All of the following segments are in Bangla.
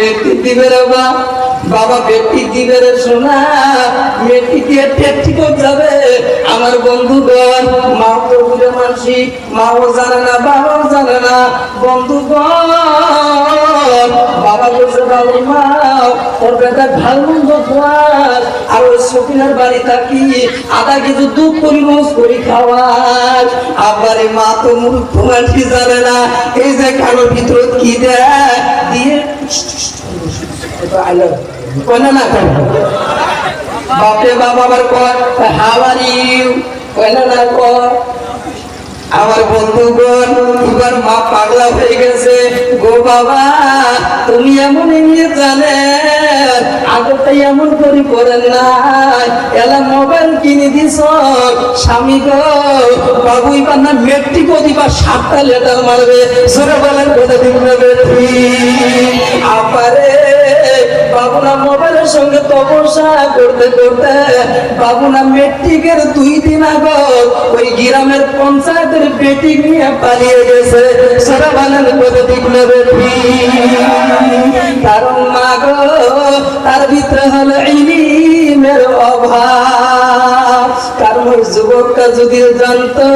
মেট্রিক দিবে রে বাবা মেট্রিক দিবে রে সোনা, মেট্রিক দিয়ে ঠিক যাবে। আমার বন্ধুগণ, মাও তো বুড়ে মানসি, মাও জানে না বাবাও জানে না। বন্ধুগণ, বাবা বলছে বাবু মাও ওর বেটা ভাল মন্দ খাওয়াস, আর ওই সকিনার বাড়ি থাকি আধা কিছু দুধ পরিমোজ করি খাওয়াস। আবারে মা তো মূর্খ মানসি জানে না এই যে কারোর ভিতরে কি দেয় দিয়ে না বাপরে বাবা আবার কর হাউ আর ইউ না কর। আমার বন্ধুগণ, এবার মা পাগলা হয়ে গেছে গো বাবা, তুমি এমন নিয়ে জানেন আগরটাই এমন করে করেন না, এলা মোবাইল কিনে দিস স্বামী গো বাবু এবার না মেট্রিক দিবা 7টা লেটার মারবে। সরে বলেন কথা দিবে আপারে বাবু না মোবাইলের সঙ্গে তপস্যা করতে করতে বাবু না মেট্রিকের 2 দিন আগে ওই গ্রামের পঞ্চায়েতের বেটি নিয়ে পালিয়ে গেছে। সারা বানান কথা দিবে কারণ মা গো তার ভিতরে হলো ইলমের অভাব। কারণ ওই যুবকটা যদি জানতো,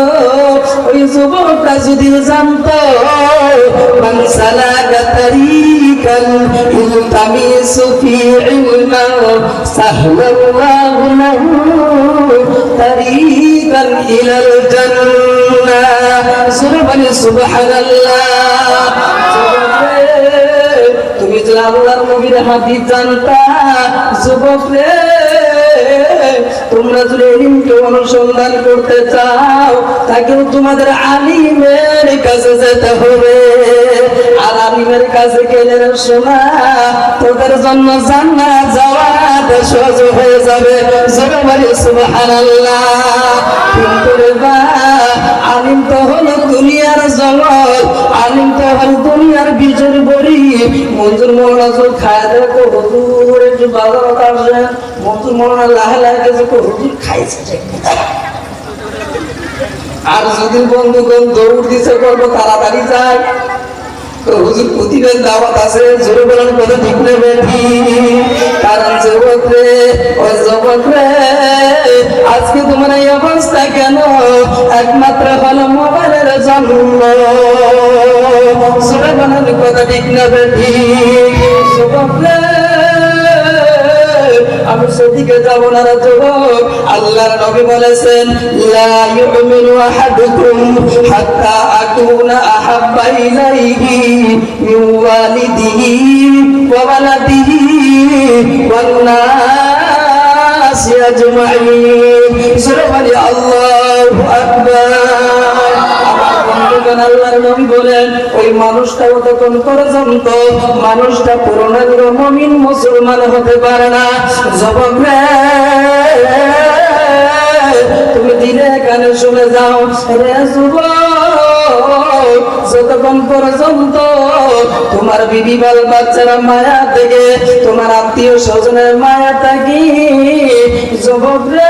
ওই যুবকটা যদি জানতো মান সালাকা তারিকান ইলতামিসু ফি ইলমা সাহলাল্লাহু লাহু তারিকান ইলাল জান্নাহ। সুবহানাল্লাহ। তুমি যদি আল্লাহর নবীর হাদিস জানতা যুবক রে, তোমরা যদি ইলমকে অনুসন্ধান করতে চাও তাকেও তোমাদের আলিমের কাছে যেতে হবে। আর আলিমের কাছে গেলে শোনা তোদের জন্য জান্নাত যাওয়াটা সহজ হয়ে যাবে। সুবহানাল্লাহ। কিন্তু রে বা আলিম তো হলো দুনিয়ার জগৎ, আলিম তো হলো দুনিয়ার বীজের বড়ি। মঞ্জুর মোল্লা জল খায় দেখো হুজুর একটু বাজারত আসে, মঞ্জুর মোল্লা লাহে লাহে দেখো হুজুর খাইছে। আর যদি বন্ধুগণ দৌড় দিছে করবো তাড়াতাড়ি যায় তো হুজুর প্রতিদিন দাওয়াত আছে, জোরে বলেন কথা ঠিক নেবে। কারণ যুবক রে ও যুবক রে আজকে তোমার এই অবস্থা কেন? একমাত্র হলো মোবাইলের জন্য। জোরে বলেন কথা ঠিক নেবে। যুবক রে আমি সেদিকে যাব না রে যুবক। আল্লাহর নবী বলেছেন লা ইউমিনু আহাদুকুম হাত্তা আকুনা আহাব্বা ইলাইহি মিন ওয়ালিদিহি ওয়া ওয়ালাদিহি ওয়ান নাসি আজমাইন। সুবহান আল্লাহু আকবার। আল্লাহর নবী বলেন ওই মানুষটা তখন পর্যন্ত মানুষটা পূর্ণাঙ্গ মুমিন মুসলমান হতে পারে না। যুবক রে তুমি দিনে কানে শুনে যাও রে যুবক, যতক্ষণ পর্যন্ত তোমার বিবি বাল বাচ্চারা মায়া থেকে, তোমার আত্মীয় স্বজনের মায়া থাকি, যুবক রে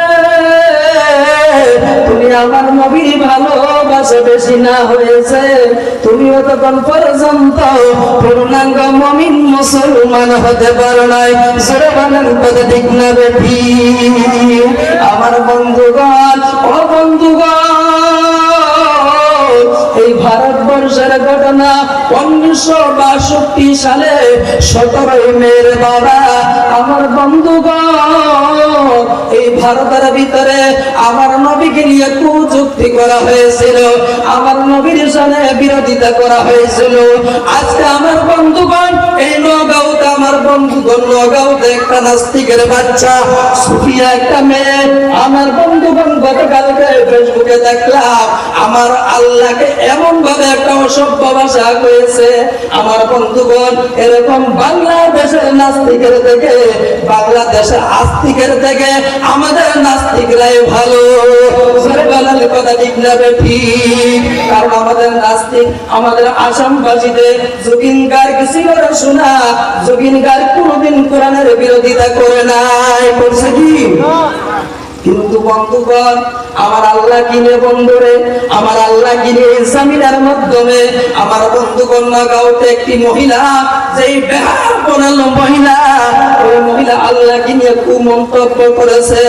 তুমি আমার নবীর ভালোবাসা বেশি না হয়েছে, তুমি ততক্ষণ পর্যন্ত পূর্ণাঙ্গ মুমিন মুসলমান হতে পারো নাই। জোরে বলেন কথা ঠিক না বেঠি? আমার বন্ধুগণ, ও বন্ধুগণ, এই ভারতবর্ষের ঘটনা 1962 সালে 17 মের বাবা আমার বন্ধুগণ, এই ভারতের ভিতরে আমার নবীকে নিয়ে কুযুক্তি করা হয়েছিল, আমার নবীর সাথে বিরোধিতা করা হয়েছিল। আজকে আমার বন্ধুগণ এই নগাঁওতে, আমার বন্ধুগণ নগাঁওতে একটা নাস্তিকের বাচ্চা সুফিয়া একটা মেয়ে, আমার বন্ধুগণ গতকালকে ফেসবুকে দেখলাম আমার আল্লাহকে এমন ভাবে একটা অসভ্য ভাষা কয়েছে। আমার বন্ধুগণ এরকম বাংলাদেশের নাস্তিকের থেকে, বাংলাদেশের আস্তিকের থেকে আমাদের নাস্তিকরাই ভালো। কথা ঠিক না ঠিক? কারণ আমাদের নাস্তিক, আমাদের আসামবাসীদের জুবিন গার্গ ছিল শোনা, জুবিন গার্গ কোনদিন কোরআনের বিরোধিতা করে নাই, করছে কি? কিন্তু বন্ধুগণ, আমার আল্লাহ কিনে বন্ধুরে, আমার আল্লাহ কিনে এই জামিনের মাধ্যমে আমার বন্ধুগণ নগাঁওতে একটি মহিলা, যেই বেহাপনাল মহিলা, ওই মহিলা আল্লাহ কিনে কুমন্তব্য করেছে।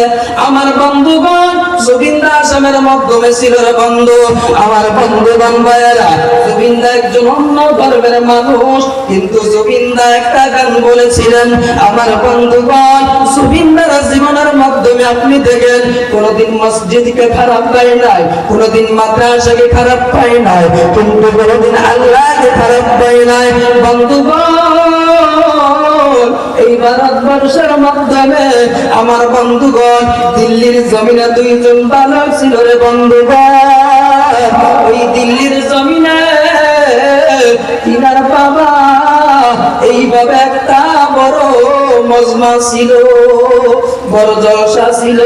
আমার বন্ধুগণ, জুবিনদা আসামের মাধ্যমে ছিল রে বন্ধু। আমার বন্ধুগণ ভাইয়েরা, জুবিনদা একজন অন্য ধর্মের মানুষ, কিন্তু জুবিনদা একটা গান বলেছিলেন। আমার বন্ধুগণ, জুবিনদার জীবনের মাধ্যমে আপনি দেখেন কোনদিন মসজিদকে খারাপ পাই নাই, কোনদিন মাদ্রাসাকে খারাপ পাই নাই, কিন্তু কোনদিন আল্লাহকে খারাপ পাই নাই। বন্ধুগণ, এই ভারতবর্ষের মাধ্যমে আমার বন্ধুগণ, দিল্লির জমিনে দুইজন বালক ছিল রে বন্ধুগণ। ওই দিল্লির জমিনে তিনার বাবা এইভাবে একটা বড় মজমা ছিল, বড় জলসা ছিল।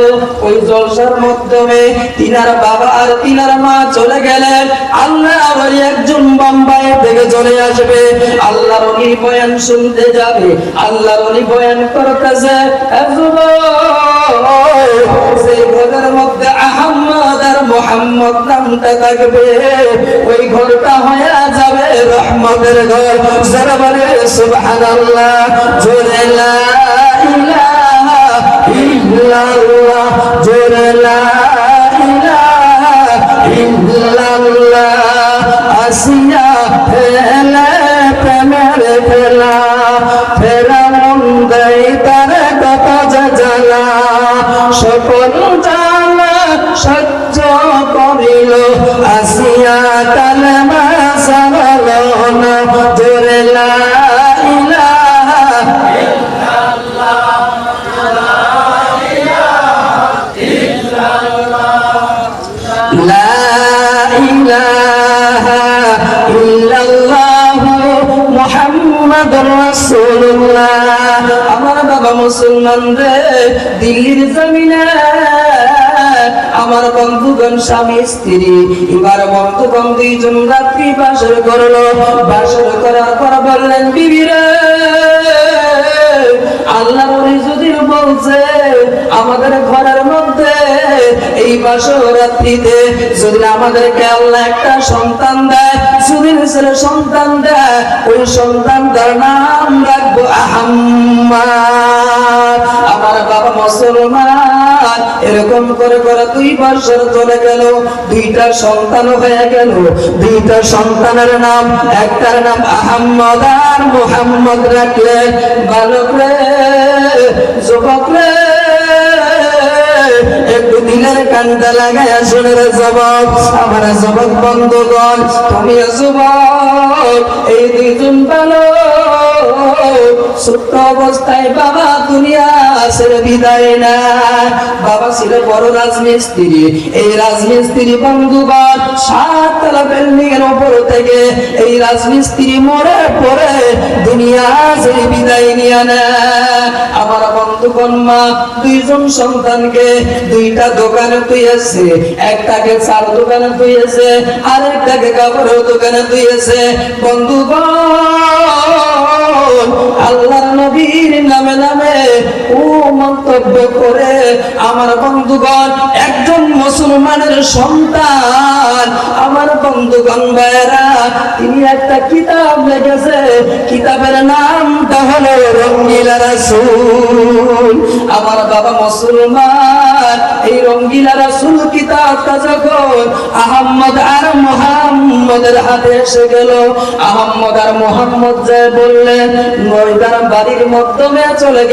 ওই জলসার মাধ্যমে তিনার বাবা আর তিনার মা চলে গেলেন। আল্লাহর ওলি একজন বোম্বাই থেকে চলে আসবে, আল্লাহর ওলি বয়ান শুনতে যাবে। আল্লাহর ওলি বয়ান করতেছে, সেই ঘরের মধ্যে আহমদ আর মোহাম্মদ নামটা থাকবে, ওই ঘরটা হয়ে যাবে রহমতের ঘর। যারা বলে সুবহানাল্লাহ, জোরে লা ইলাহা ইল্লাল্লাহ, জোরে লা ইলাহা ইল্লাল্লাহ। আসিয়া ফেলে প্রেমের ফেলা, ফেরা মন দেয় তার কত জ্বালা, সকল জ্বালা সহ্য করিল, আসিয়া কালেমা সারল না। জোরে লা ইলাহা ইল্লাল্লাহ, লা ইলাহা ইল্লাল্লাহ, লা ইলাহা ইল্লাল্লাহ মুহাম্মাদুর রাসূলুল্লাহ। আমার বাবা মুসলমান রে, দিল্লির জমিনে আমার বন্ধুগণ স্বামী স্ত্রী, এবার বন্ধুগণ দুইজন রাত্রি বাসর করলো। বাসর করার পর বললেন, বিবি রে, আল্লাহর ওলি যদি বলছে আমাদের ঘরের মধ্যে এই বাসর রাত্রিতে যদি আমাদেরকে আল্লাহ একটা সন্তান দেয়, যদি ছেলে সন্তান দেয়, ওই সন্তানটার নাম রাখবো আহম্মদ। আমার বাবা মুসলমান, এরকম করে করে 2 বছর চলে গেল, 2টা সন্তান হয়ে গেল। 2টা সন্তানের নাম, একটার নাম আহম্মদ আর মুহাম্মদ রাখলেন। বালক রে, যুবক রে, একটু দিলের কানটা লাগায় শুনে রে যুবক, আমার যুবক বন্ধুগণ, তুমি যুবক, এই 2জন বালক ছোট্ট অবস্থায় বাবা দুনিয়া ছেড়ে বিদায় না। বাবা ছিল বড় রাজমিস্ত্রি। এই রাজমিস্ত্রি বন্ধুগণ 7 তলা বিল্ডিং এর উপর থেকে এই রাজমিস্ত্রি মরে পড়ে দুনিয়া ছেড়ে বিদায় নিয়ে নেয়। আমার বন্ধুগণ, মা 2জন সন্তানকে 2টা দোকানে তুইছে, একটাকে চার দোকানে তুইছে, আরেকটাকে কাপড়ের দোকানে তুইছে। বন্ধুগণ, আল্লাহর নবীর নামে নামে ও মন্তব্য করে আমার বন্ধুগণ একজন মুসলমানের সন্তান, আমার বন্ধুগণ ভাইরা, তিনি একটা কিতাব লিখেছে। কিতাবের নামটা হলো রঙ্গিলা রাসূল। আমার বাবা মুসলমান, এই রঙ্গিলা রাসূল কিতাবটা যখন আহমদ আর মুহাম্মদের হাতে এসে গেল, আহমদ আর মুহাম্মদ যায় বললেন, নয়দার বাড়ির মাধ্যমে চলে